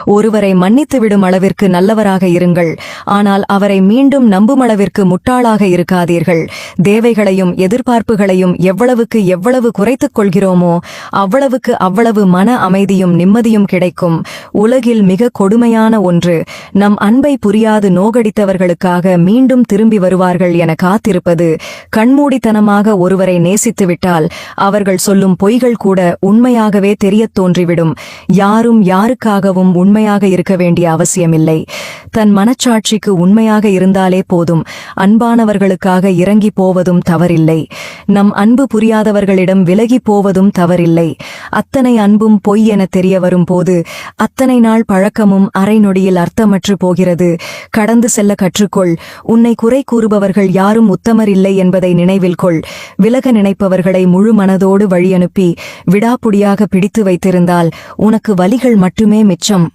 ஒருவரை மன்னித்துவிடும் அளவிற்கு நல்லவராக இருங்கள், ஆனால் அவரை மீண்டும் நம்பும் அளவிற்கு முட்டாளாக இருக்காதீர்கள். தேவைகளையும் எதிர்பார்ப்புகளையும் எவ்வளவுக்கு எவ்வளவு குறைத்துக் கொள்கிறோமோ அவ்வளவுக்கு அவ்வளவு மன அமைதியும் நிம்மதியும் கிடைக்கும். உலகில் மிக கொடுமையான ஒன்று, நம் அன்பை புரியாது நோகடித்தவர்களுக்காக மீண்டும் திரும்பி வருவார்கள் என காத்திருப்பது. கண்மூடித்தனமாக ஒருவரை நேசித்துவிட்டால் அவர்கள் சொல்லும் பொய்கள் கூட உண்மையாகவே தெரியத் தோன்றிவிடும். யாரும் யாருக்காகவும் உண்மையாக இருக்க வேண்டிய அவசியமில்லை. தன் மனச்சாட்சிக்கு உண்மையாக இருந்தாலே போதும். அன்பானவர்களுக்காக இறங்கி போவதும் தவறில்லை. நம் அன்பு புரியாதவர்களிடம் விலகி போவதும் தவறில்லை. அத்தனை அன்பும் பொய் என தெரிய வரும்போது அத்தனை நாள் பழக்கமும் அரை நொடியில் அர்த்தமற்று போகிறது. கடந்து செல்ல கற்றுக்கொள். உன்னை குறை கூறுபவர்கள் யாரும் உத்தமர் இல்லை என்பதை நினைவில் கொள். விலக நினைப்பவர்களை முழு மனதோடு வழியனுப்பி விடாப்புடியாக பிடித்து வைத்திருந்தால் உனக்கு வலிகள் மட்டுமே மிச்சம்.